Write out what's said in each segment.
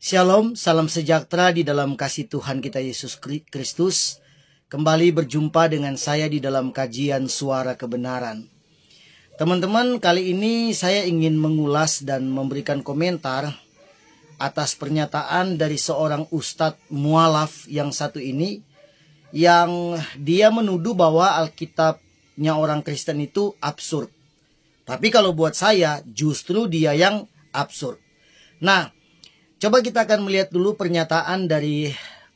Shalom, salam sejahtera di dalam kasih Tuhan kita Yesus Kristus. Kembali berjumpa dengan saya di dalam kajian Suara Kebenaran. Teman-teman, kali ini saya ingin mengulas dan memberikan komentar atas pernyataan dari seorang ustadz mualaf yang satu ini, yang dia menuduh bahwa Alkitabnya orang Kristen itu absurd. Tapi kalau buat saya, justru dia yang absurd. Nah, coba kita akan melihat dulu pernyataan dari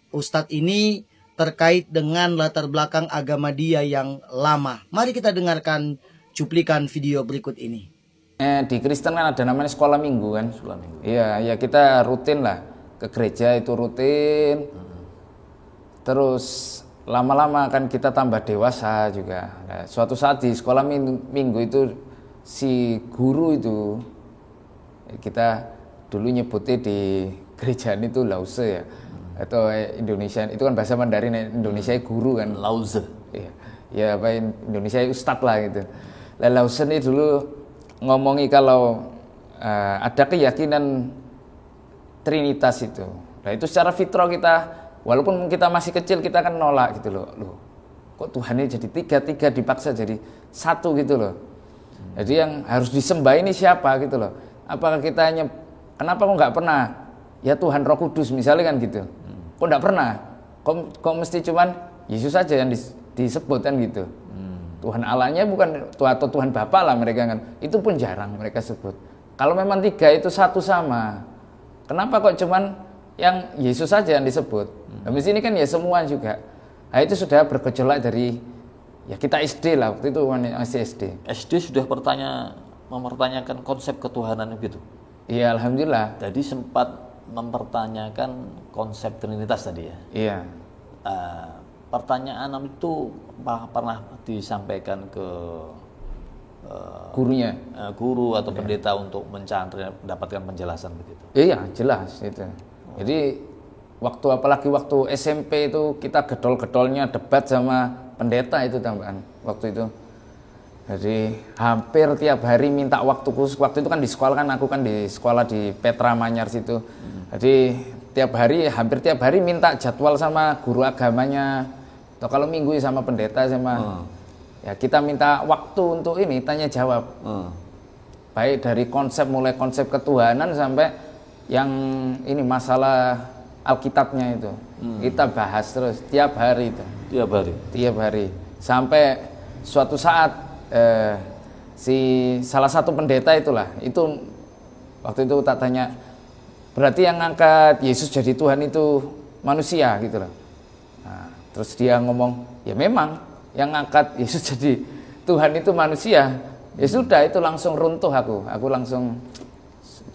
ustadz ini terkait dengan latar belakang agama dia yang lama. Mari kita dengarkan cuplikan video berikut ini. Di Kristen kan ada namanya sekolah minggu kan. Iya, ya kita rutin lah ke gereja itu rutin. Terus lama-lama kan kita tambah dewasa juga. Nah, suatu saat di sekolah minggu itu si guru itu, kita dulu nyebutnya di gerejaan itu lause ya, atau Indonesia itu kan bahasa Mandarin, Indonesia guru kan, lause. Iya, ya apa Indonesia ustadz lah gitu. Lause ini dulu ngomongi kalau ada keyakinan Trinitas itu. Nah itu secara fitrah kita, walaupun kita masih kecil kita kan nolak gitu loh. Loh, kok Tuhannya jadi tiga dipaksa jadi satu gitu loh. Jadi yang harus disembah ini siapa gitu loh. Apakah kita hanya, kenapa kok nggak pernah ya Tuhan Roh Kudus misalnya kan gitu. Kok nggak pernah? Kok mesti cuman Yesus saja yang disebut kan gitu. Tuhan Allahnya bukan atau Tuhan Bapa lah mereka kan. Itu pun jarang mereka sebut. Kalau memang tiga itu satu sama, kenapa kok cuman yang Yesus saja yang disebut? Habis ini kan ya semua juga. Nah itu sudah bergejolak dari ya kita SD lah, waktu itu masih SD. SD sudah mempertanyakan konsep ketuhanan gitu. Iya, alhamdulillah. Jadi sempat mempertanyakan konsep Trinitas tadi ya. Iya. Pertanyaan itu pernah disampaikan ke gurunya, guru atau pendeta untuk mendapatkan penjelasan begitu. Iya, jelas itu. Jadi apalagi waktu SMP itu kita gedol-gedolnya debat sama pendeta itu tambahan waktu itu. Jadi hampir tiap hari minta waktu khusus. Waktu itu kan di sekolah kan aku kan di sekolah di Petra Manyar situ. Jadi hampir tiap hari minta jadwal sama guru agamanya. Atau kalau minggu sama pendeta sama ya kita minta waktu untuk ini tanya jawab. Baik dari mulai konsep ketuhanan sampai yang ini masalah Alkitabnya itu. Kita bahas terus tiap hari itu. Tiap hari. Sampai suatu saat si salah satu pendeta itulah, itu waktu itu tak tanya, berarti yang ngangkat Yesus jadi Tuhan itu manusia gitu loh. Nah, terus dia ngomong, ya memang yang ngangkat Yesus jadi Tuhan itu manusia. Ya sudah, itu langsung runtuh aku langsung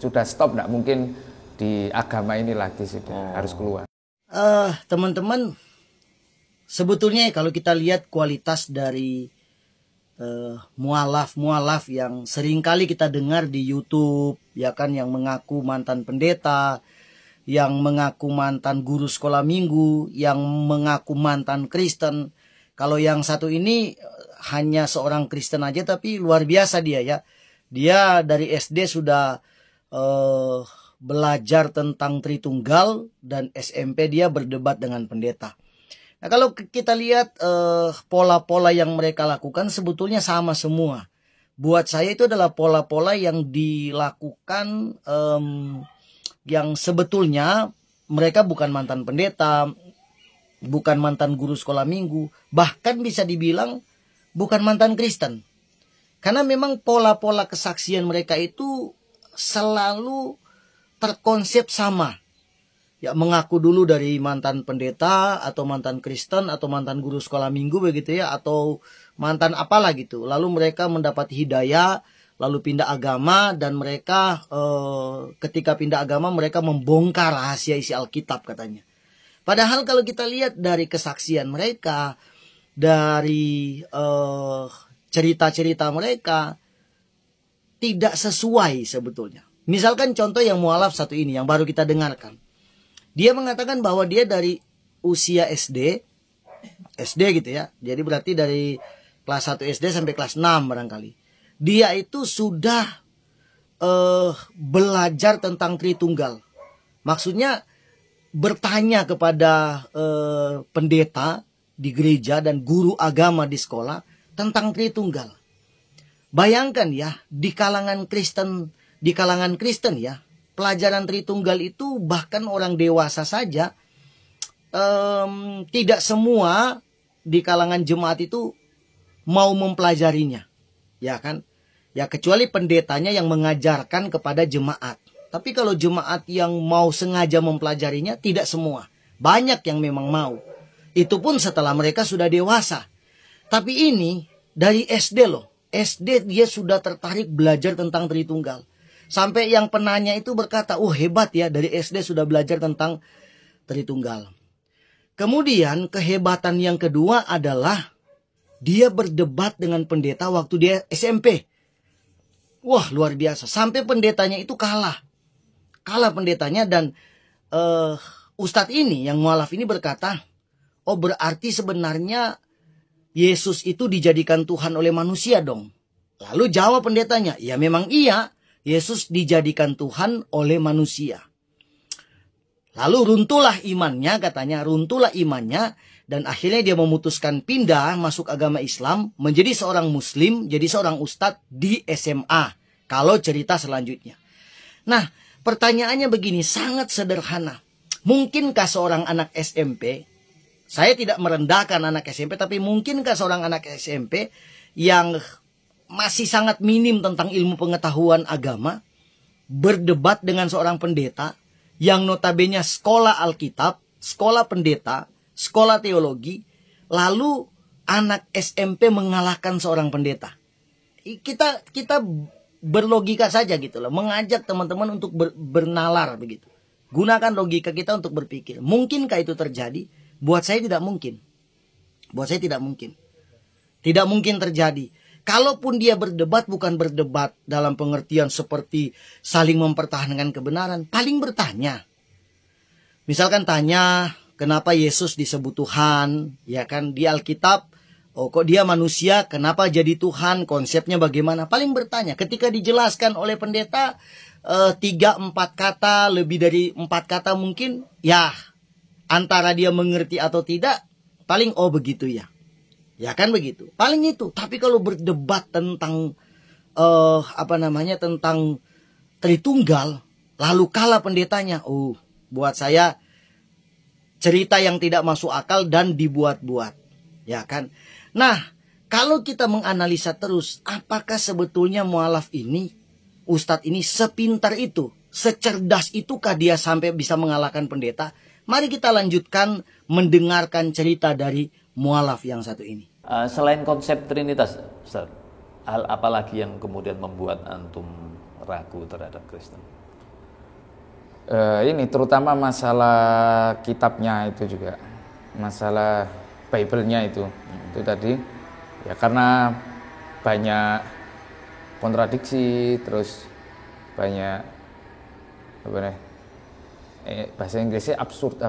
sudah stop, nggak mungkin di agama ini lagi, sudah harus keluar. Teman-teman, sebetulnya kalau kita lihat kualitas dari mualaf yang sering kali kita dengar di YouTube, ya kan, yang mengaku mantan pendeta, yang mengaku mantan guru sekolah minggu, yang mengaku mantan Kristen. Kalau yang satu ini hanya seorang Kristen aja, tapi luar biasa dia ya. Dia dari SD sudah belajar tentang Tritunggal, dan SMP dia berdebat dengan pendeta. Nah, kalau kita lihat pola-pola yang mereka lakukan sebetulnya sama semua. Buat saya itu adalah pola-pola yang dilakukan yang sebetulnya mereka bukan mantan pendeta, bukan mantan guru sekolah minggu, bahkan bisa dibilang bukan mantan Kristen. Karena memang pola-pola kesaksian mereka itu selalu terkonsep sama. Ya, mengaku dulu dari mantan pendeta atau mantan Kristen atau mantan guru sekolah minggu begitu ya, atau mantan apalah gitu. Lalu mereka mendapat hidayah, lalu pindah agama, dan mereka ketika pindah agama mereka membongkar rahasia isi Alkitab katanya. Padahal kalau kita lihat dari kesaksian mereka, dari cerita-cerita mereka, tidak sesuai sebetulnya. Misalkan contoh yang mualaf satu ini yang baru kita dengarkan. Dia mengatakan bahwa dia dari usia SD gitu ya. Jadi berarti dari kelas 1 SD sampai kelas 6 barangkali. Dia itu sudah belajar tentang Tritunggal. Maksudnya bertanya kepada pendeta di gereja dan guru agama di sekolah tentang Tritunggal. Bayangkan ya, di kalangan Kristen ya, pelajaran Tritunggal itu bahkan orang dewasa saja tidak semua di kalangan jemaat itu mau mempelajarinya, ya kan? Ya kecuali pendetanya yang mengajarkan kepada jemaat. Tapi kalau jemaat yang mau sengaja mempelajarinya, tidak semua. Banyak yang memang mau. Itu pun setelah mereka sudah dewasa. Tapi ini dari SD loh. SD dia sudah tertarik belajar tentang Tritunggal. Sampai yang penanya itu berkata, oh hebat ya, dari SD sudah belajar tentang Tritunggal. Kemudian kehebatan yang kedua adalah dia berdebat dengan pendeta waktu dia SMP. Wah luar biasa, sampai pendetanya itu kalah pendetanya. Dan Ustadz ini yang mualaf ini berkata, oh berarti sebenarnya Yesus itu dijadikan Tuhan oleh manusia dong. Lalu jawab pendetanya, ya memang iya, Yesus dijadikan Tuhan oleh manusia. Lalu runtuhlah imannya, katanya runtuhlah imannya, dan akhirnya dia memutuskan pindah masuk agama Islam, menjadi seorang muslim, jadi seorang ustadz di SMA. Kalau cerita selanjutnya. Nah, pertanyaannya begini, sangat sederhana. Mungkinkah seorang anak SMP, saya tidak merendahkan anak SMP, tapi mungkinkah seorang anak SMP yang masih sangat minim tentang ilmu pengetahuan agama, berdebat dengan seorang pendeta, yang notabene sekolah Alkitab, sekolah pendeta, sekolah teologi, lalu anak SMP mengalahkan seorang pendeta? Kita berlogika saja gitu loh, mengajak teman-teman untuk bernalar begitu. Gunakan logika kita untuk berpikir. Mungkinkah itu terjadi? Buat saya tidak mungkin. Buat saya tidak mungkin. Tidak mungkin terjadi. Kalaupun dia berdebat, bukan berdebat dalam pengertian seperti saling mempertahankan kebenaran. Paling bertanya. Misalkan tanya, kenapa Yesus disebut Tuhan? Ya kan, di Alkitab, oh kok dia manusia, kenapa jadi Tuhan? Konsepnya bagaimana? Paling bertanya. Ketika dijelaskan oleh pendeta, 3-4 kata, lebih dari 4 kata mungkin, ya antara dia mengerti atau tidak, paling oh begitu ya. Ya kan begitu. Paling itu. Tapi kalau berdebat tentang tentang Tritunggal, lalu kalah pendetanya, buat saya cerita yang tidak masuk akal dan dibuat-buat. Ya kan? Nah, kalau kita menganalisa terus, apakah sebetulnya mualaf ini, ustadz ini sepintar itu, secerdas itukah dia sampai bisa mengalahkan pendeta? Mari kita lanjutkan mendengarkan cerita dari mualaf yang satu ini. Selain konsep Trinitas, Ustaz, hal apa lagi yang kemudian membuat antum ragu terhadap Kristen? Ini terutama masalah kitabnya itu juga, masalah Bible-nya itu tadi, ya karena banyak kontradiksi, terus banyak bahasa Inggrisnya absurd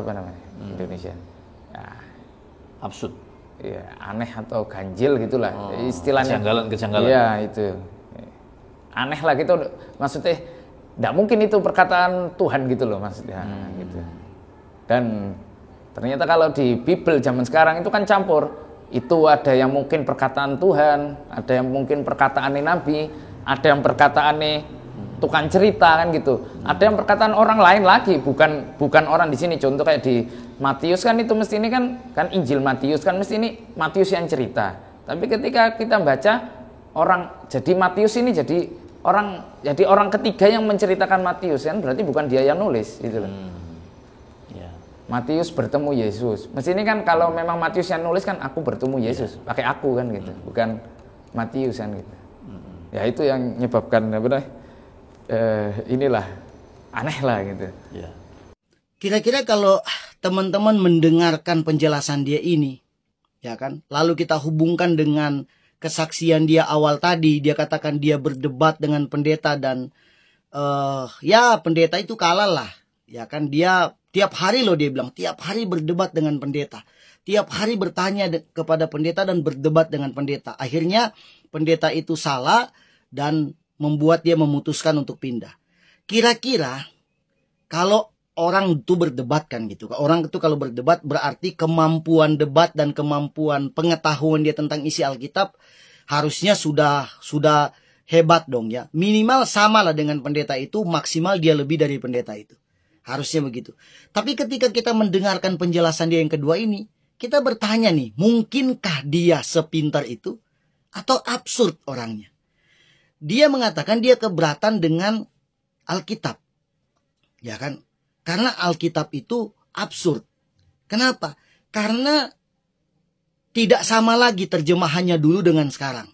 Indonesia. Ya. Absurd. Ya, aneh atau ganjil gitulah istilahnya. Kejanggalan. Iya, itu. Aneh lah gitu. Maksudnya enggak mungkin itu perkataan Tuhan gitu loh maksudnya gitu. Dan ternyata kalau di Bible zaman sekarang itu kan campur. Itu ada yang mungkin perkataan Tuhan, ada yang mungkin perkataan Nabi, ada yang perkataan tukang cerita kan gitu. Ada yang perkataan orang lain lagi, bukan orang di sini. Contoh kayak di Matius kan itu mesti ini kan Injil Matius kan mesti ini Matius yang cerita. Tapi ketika kita baca jadi Matius ini jadi orang ketiga yang menceritakan Matius kan berarti bukan dia yang nulis gitu loh. Matius bertemu Yesus. Mesti ini kan kalau memang Matius yang nulis kan aku bertemu Yesus, pakai aku kan gitu. Bukan Matius kan gitu. Ya itu yang menyebabkan inilah aneh lah gitu. Ya. Kira-kira kalau teman-teman mendengarkan penjelasan dia ini, ya kan, lalu kita hubungkan dengan kesaksian dia awal tadi, dia katakan dia berdebat dengan pendeta dan ya pendeta itu kalah lah, ya kan. Dia tiap hari loh, dia bilang tiap hari berdebat dengan pendeta, tiap hari bertanya kepada pendeta dan berdebat dengan pendeta. Akhirnya pendeta itu salah dan membuat dia memutuskan untuk pindah. Kira-kira kalau orang itu berdebat kan gitu. Orang itu kalau berdebat berarti kemampuan debat dan kemampuan pengetahuan dia tentang isi Alkitab harusnya sudah hebat dong ya. Minimal samalah dengan pendeta itu, maksimal dia lebih dari pendeta itu. Harusnya begitu. Tapi ketika kita mendengarkan penjelasan dia yang kedua ini, kita bertanya nih, mungkinkah dia sepintar itu atau absurd orangnya? Dia mengatakan dia keberatan dengan Alkitab. Ya kan? Karena Alkitab itu absurd. Kenapa? Karena tidak sama lagi terjemahannya dulu dengan sekarang.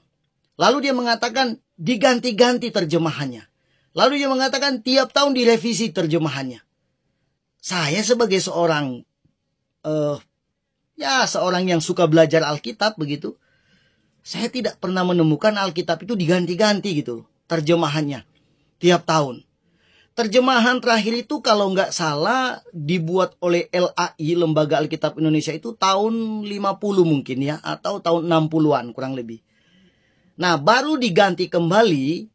Lalu dia mengatakan diganti-ganti terjemahannya. Lalu dia mengatakan tiap tahun direvisi terjemahannya. Saya sebagai seorang seorang yang suka belajar Alkitab begitu, saya tidak pernah menemukan Alkitab itu diganti-ganti gitu terjemahannya tiap tahun. Terjemahan terakhir itu kalau nggak salah dibuat oleh LAI, Lembaga Alkitab Indonesia, itu tahun 50 mungkin ya, atau tahun 60-an kurang lebih. Nah, baru diganti kembali,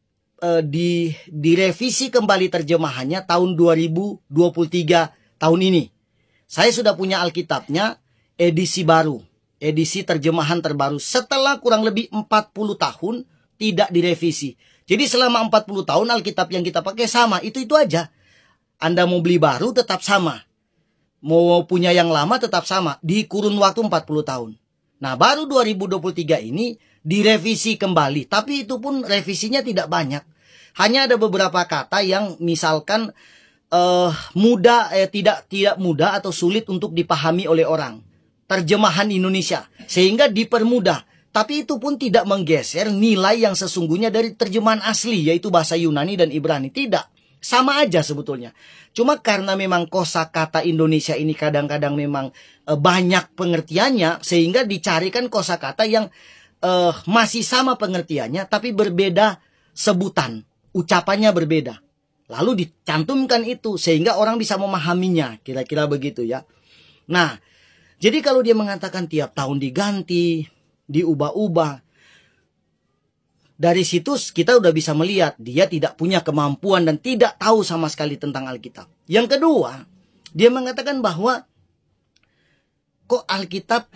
direvisi kembali terjemahannya tahun 2023 tahun ini. Saya sudah punya Alkitabnya, edisi baru, edisi terjemahan terbaru, setelah kurang lebih 40 tahun tidak direvisi. Jadi selama 40 tahun Alkitab yang kita pakai sama, itu aja. Anda mau beli baru tetap sama. Mau punya yang lama tetap sama. Di kurun waktu 40 tahun. Nah, baru 2023 ini direvisi kembali. Tapi itu pun revisinya tidak banyak. Hanya ada beberapa kata yang misalkan tidak mudah atau sulit untuk dipahami oleh orang. Terjemahan Indonesia. Sehingga dipermudah. Tapi itu pun tidak menggeser nilai yang sesungguhnya dari terjemahan asli, yaitu bahasa Yunani dan Ibrani. Tidak. Sama aja sebetulnya. Cuma karena memang kosakata Indonesia ini kadang-kadang memang banyak pengertiannya, sehingga dicarikan kosakata yang masih sama pengertiannya, tapi berbeda sebutan. Ucapannya berbeda. Lalu dicantumkan itu, sehingga orang bisa memahaminya. Kira-kira begitu ya. Nah, jadi kalau dia mengatakan tiap tahun diganti, diubah-ubah, dari situ kita udah bisa melihat dia tidak punya kemampuan dan tidak tahu sama sekali tentang Alkitab. Yang kedua, dia mengatakan bahwa kok Alkitab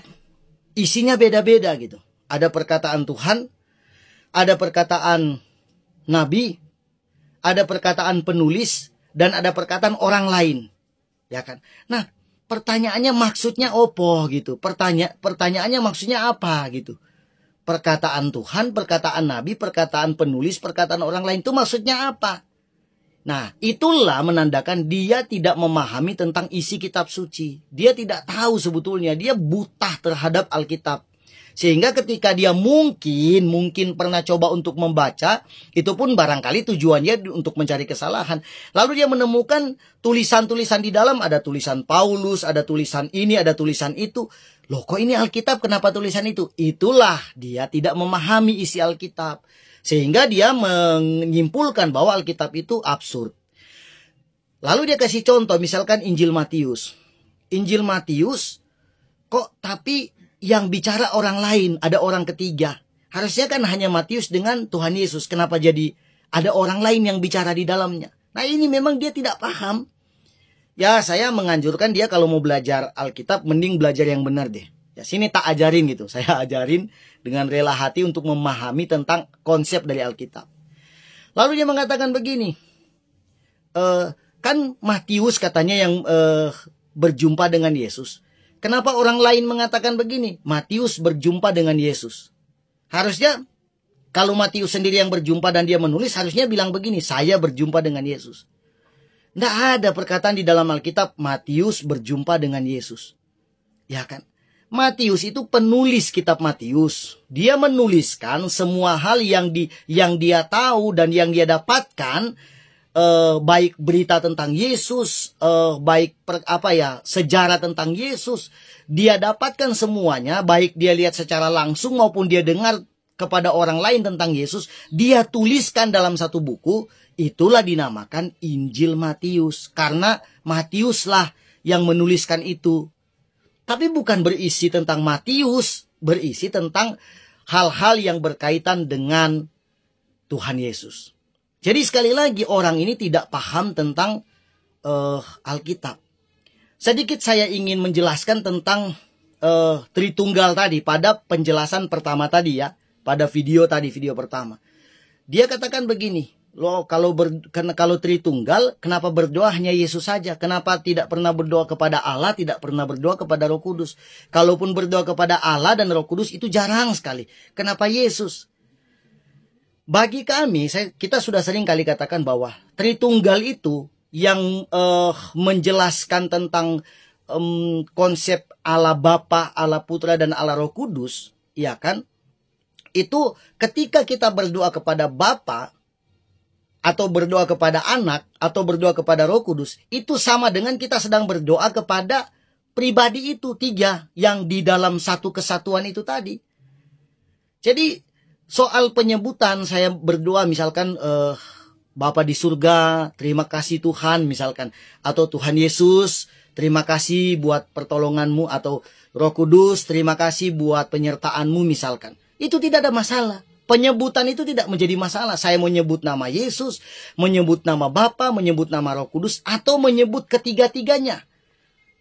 isinya beda-beda gitu. Ada perkataan Tuhan, ada perkataan Nabi, ada perkataan penulis, dan ada perkataan orang lain. Ya kan? Nah, pertanyaannya maksudnya opo gitu. Pertanyaannya maksudnya apa gitu. Perkataan Tuhan, perkataan Nabi, perkataan penulis, perkataan orang lain itu maksudnya apa? Nah, itulah menandakan dia tidak memahami tentang isi kitab suci. Dia tidak tahu sebetulnya, dia buta terhadap Alkitab. Sehingga ketika dia mungkin pernah coba untuk membaca, itu pun barangkali tujuannya untuk mencari kesalahan. Lalu dia menemukan tulisan-tulisan di dalam, ada tulisan Paulus, ada tulisan ini, ada tulisan itu. Loh, kok ini Alkitab, kenapa tulisan itu? Itulah dia tidak memahami isi Alkitab. Sehingga dia menyimpulkan bahwa Alkitab itu absurd. Lalu dia kasih contoh, misalkan Injil Matius. Injil Matius, kok tapi yang bicara orang lain, ada orang ketiga. Harusnya kan hanya Matius dengan Tuhan Yesus. Kenapa jadi ada orang lain yang bicara di dalamnya? Nah, ini memang dia tidak paham. Ya, saya menganjurkan dia kalau mau belajar Alkitab, mending belajar yang benar deh. Ya, sini tak ajarin gitu. Saya ajarin dengan rela hati untuk memahami tentang konsep dari Alkitab. Lalu dia mengatakan begini. Kan Matius katanya yang berjumpa dengan Yesus. Kenapa orang lain mengatakan begini? Matius berjumpa dengan Yesus. Harusnya kalau Matius sendiri yang berjumpa dan dia menulis, harusnya bilang begini, saya berjumpa dengan Yesus. Tidak ada perkataan di dalam Alkitab Matius berjumpa dengan Yesus. Ya kan? Matius itu penulis kitab Matius. Dia menuliskan semua hal yang dia tahu dan yang dia dapatkan, baik berita tentang Yesus, baik sejarah tentang Yesus, dia dapatkan semuanya, baik dia lihat secara langsung maupun dia dengar kepada orang lain tentang Yesus, dia tuliskan dalam satu buku. Itulah dinamakan Injil Matius, karena Matiuslah yang menuliskan itu. Tapi bukan berisi tentang Matius, berisi tentang hal-hal yang berkaitan dengan Tuhan Yesus. Jadi sekali lagi orang ini tidak paham tentang Alkitab. Sedikit saya ingin menjelaskan tentang Tritunggal tadi pada penjelasan pertama tadi ya, pada video pertama. Dia katakan begini, loh kalau Tritunggal, kenapa berdoa hanya Yesus saja? Kenapa tidak pernah berdoa kepada Allah, tidak pernah berdoa kepada Roh Kudus? Kalaupun berdoa kepada Allah dan Roh Kudus itu jarang sekali. Kenapa Yesus? Bagi kami, kita sudah sering kali katakan bahwa Tritunggal itu yang menjelaskan tentang konsep Allah Bapa, Allah Putra, dan Allah Roh Kudus, ya kan? Itu ketika kita berdoa kepada Bapa, atau berdoa kepada Anak, atau berdoa kepada Roh Kudus, itu sama dengan kita sedang berdoa kepada pribadi itu, tiga, yang di dalam satu kesatuan itu tadi. Jadi, soal penyebutan, saya berdoa misalkan, Bapa di surga, terima kasih Tuhan misalkan. Atau Tuhan Yesus, terima kasih buat pertolonganmu. Atau Roh Kudus, terima kasih buat penyertaanmu misalkan. Itu tidak ada masalah. Penyebutan itu tidak menjadi masalah. Saya mau menyebut nama Yesus, menyebut nama Bapa, menyebut nama Roh Kudus, atau menyebut ketiga-tiganya.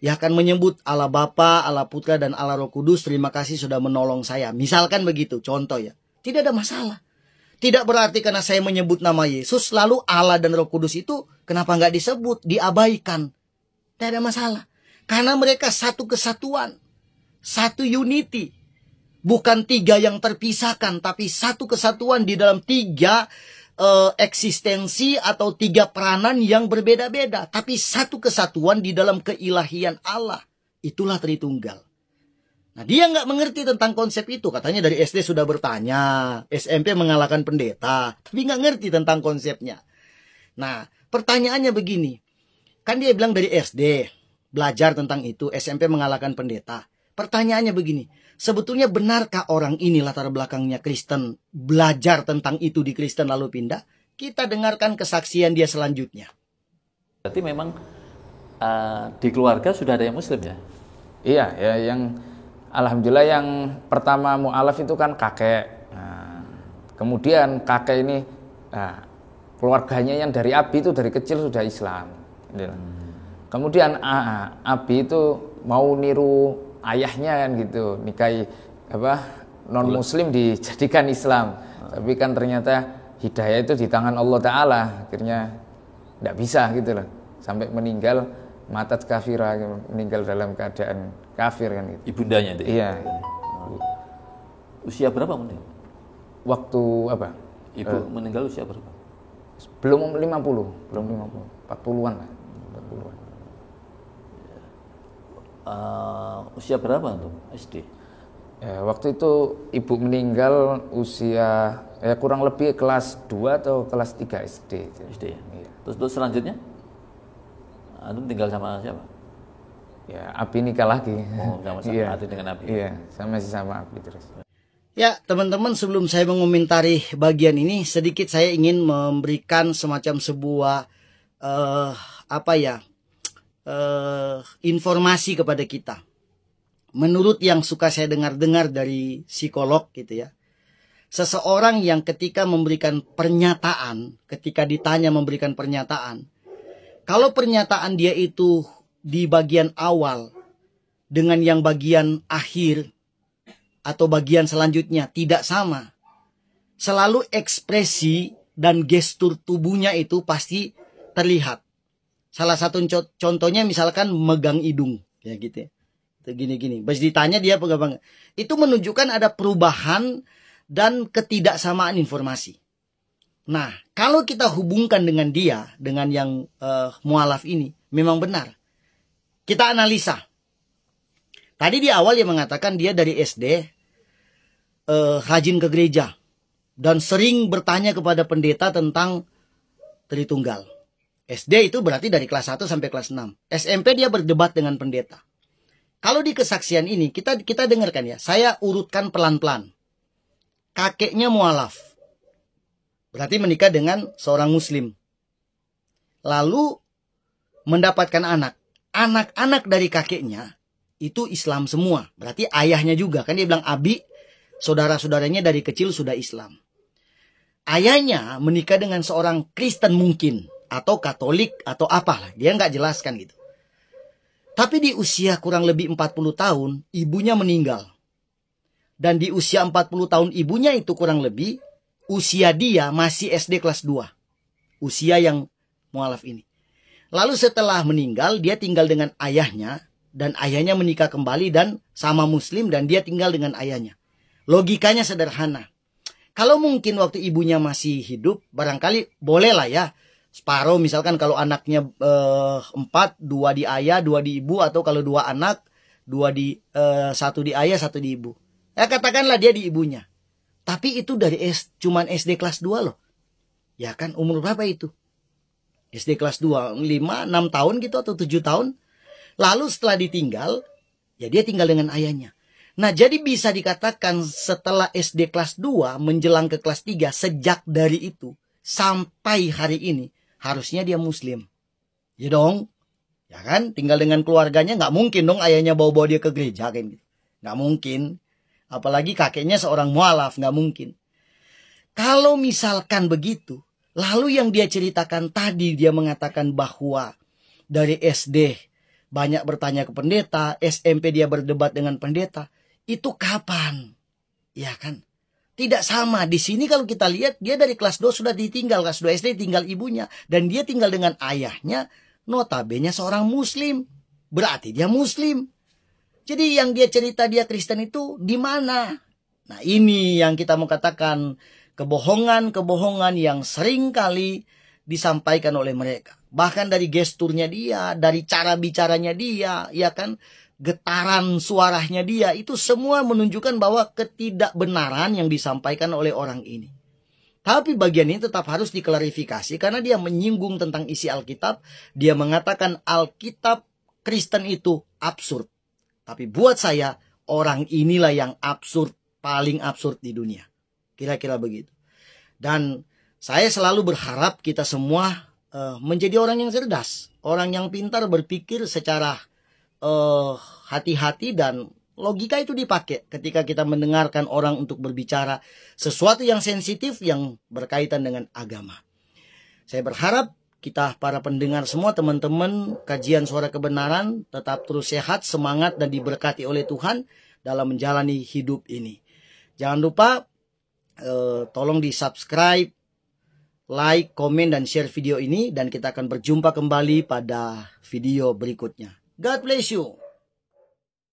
Ya akan menyebut Allah Bapa, Allah Putra, dan Allah Roh Kudus, terima kasih sudah menolong saya. Misalkan begitu, contoh ya. Tidak ada masalah. Tidak berarti karena saya menyebut nama Yesus, lalu Allah dan Roh Kudus itu kenapa nggak disebut, diabaikan. Tidak ada masalah. Karena mereka satu kesatuan, satu unity. Bukan tiga yang terpisahkan, tapi satu kesatuan di dalam tiga eksistensi atau tiga peranan yang berbeda-beda. Tapi satu kesatuan di dalam keilahian Allah. Itulah Tritunggal. Nah, dia nggak mengerti tentang konsep itu. Katanya dari SD sudah bertanya, SMP mengalahkan pendeta, tapi nggak ngerti tentang konsepnya. Nah, pertanyaannya begini. Kan dia bilang dari SD, belajar tentang itu, SMP mengalahkan pendeta. Pertanyaannya begini, sebetulnya benarkah orang ini latar belakangnya Kristen, belajar tentang itu di Kristen lalu pindah? Kita dengarkan kesaksian dia selanjutnya. Berarti memang di keluarga sudah ada yang Muslim ya? Iya, ya yang alhamdulillah yang pertama mu'alaf itu kan kakek. Nah, kemudian kakek ini, keluarganya yang dari Abi itu dari kecil sudah Islam. Kemudian Abi itu mau niru ayahnya kan gitu, nikahi non Muslim dijadikan Islam. Tapi kan ternyata hidayah itu di tangan Allah Ta'ala, akhirnya tidak bisa gitu loh, sampai meninggal matat kafira, meninggal dalam keadaan kafir kan gitu. Ibundanya itu? Iya. Usia berapa meninggal? Waktu apa? Ibu meninggal usia berapa? Belum 50, belum 50, 40-an lah. 40-an. Usia berapa tuh SD? Ya, waktu itu ibu meninggal usia kurang lebih kelas 2 atau kelas 3 SD. SD ya? Iya. Terus selanjutnya? Antum tinggal sama siapa? Ya, Abi nikah lagi. Oh, sama iya. dengan Abi. Iya, sama Abi terus. Ya, teman-teman, sebelum saya mengomentari bagian ini, sedikit saya ingin memberikan semacam sebuah informasi kepada kita. Menurut yang suka saya dengar dari psikolog gitu ya. Seseorang yang ketika memberikan pernyataan, ketika ditanya memberikan pernyataan, kalau pernyataan dia itu di bagian awal dengan yang bagian akhir atau bagian selanjutnya tidak sama, selalu ekspresi dan gestur tubuhnya itu pasti terlihat. Salah satu contohnya misalkan megang hidung, ya gitu ya. Gini-gini. Pas ditanya dia pegang. Itu menunjukkan ada perubahan dan ketidaksamaan informasi. Nah, kalau kita hubungkan dengan dia, dengan yang mualaf ini, memang benar. Kita analisa. Tadi di awal dia mengatakan dia dari SD rajin ke gereja dan sering bertanya kepada pendeta tentang Tritunggal. SD itu berarti dari kelas 1 sampai kelas 6. SMP dia berdebat dengan pendeta. Kalau di kesaksian ini kita dengarkan ya, saya urutkan pelan-pelan. Kakeknya mualaf. Berarti menikah dengan seorang muslim. Lalu mendapatkan anak. Anak-anak dari kakeknya itu Islam semua. Berarti ayahnya juga. Kan dia bilang Abi, saudara-saudaranya dari kecil sudah Islam. Ayahnya menikah dengan seorang Kristen mungkin. atau Katolik atau apalah. Dia nggak jelaskan gitu. Tapi di usia kurang lebih 40 tahun, ibunya meninggal. Dan di usia 40 tahun ibunya itu kurang lebih, usia dia masih SD kelas 2. Usia yang mualaf ini. Lalu setelah meninggal, dia tinggal dengan ayahnya. Dan ayahnya menikah kembali dan sama muslim dan dia tinggal dengan ayahnya. Logikanya sederhana. Kalau mungkin waktu ibunya masih hidup, barangkali bolehlah ya. Separuh misalkan kalau anaknya 4, 2 di ayah, 2 di ibu. Atau kalau 2 anak, 1 di ayah, 1 di ibu. Ya katakanlah dia di ibunya. Tapi itu dari cuman SD kelas 2 loh. Ya kan umur berapa itu? SD kelas 2, 5, 6 tahun gitu atau 7 tahun. Lalu setelah ditinggal, ya dia tinggal dengan ayahnya. Nah jadi bisa dikatakan setelah SD kelas 2 menjelang ke kelas 3, sejak dari itu sampai hari ini harusnya dia muslim. Ya dong, ya kan tinggal dengan keluarganya, nggak mungkin dong ayahnya bawa-bawa dia ke gereja kan gitu. Nggak mungkin, apalagi kakeknya seorang mualaf, nggak mungkin. Kalau misalkan begitu, lalu yang dia ceritakan tadi, dia mengatakan bahwa dari SD banyak bertanya ke pendeta, SMP dia berdebat dengan pendeta. Itu kapan? Ya kan? Tidak sama. Di sini kalau kita lihat, dia dari kelas 2 sudah ditinggal. Kelas 2 SD tinggal ibunya. Dan dia tinggal dengan ayahnya, notabene seorang muslim. Berarti dia muslim. Jadi yang dia cerita dia Kristen itu di mana? Nah ini yang kita mau katakan kebohongan-kebohongan yang sering kali disampaikan oleh mereka. Bahkan dari gesturnya dia, dari cara bicaranya dia, ya kan, getaran suaranya dia, itu semua menunjukkan bahwa ketidakbenaran yang disampaikan oleh orang ini. Tapi bagian ini tetap harus diklarifikasi karena dia menyinggung tentang isi Alkitab. Dia mengatakan Alkitab Kristen itu absurd. Tapi buat saya, orang inilah yang absurd, paling absurd di dunia. Kira-kira begitu. Dan saya selalu berharap kita semua menjadi orang yang cerdas, orang yang pintar, berpikir secara hati-hati dan logika itu dipakai ketika kita mendengarkan orang untuk berbicara sesuatu yang sensitif yang berkaitan dengan agama. Saya berharap kita para pendengar semua, teman-teman kajian Suara Kebenaran tetap terus sehat, semangat dan diberkati oleh Tuhan dalam menjalani hidup ini. Jangan lupa tolong di-subscribe, like, komen, dan share video ini. Dan kita akan berjumpa kembali pada video berikutnya. God bless you.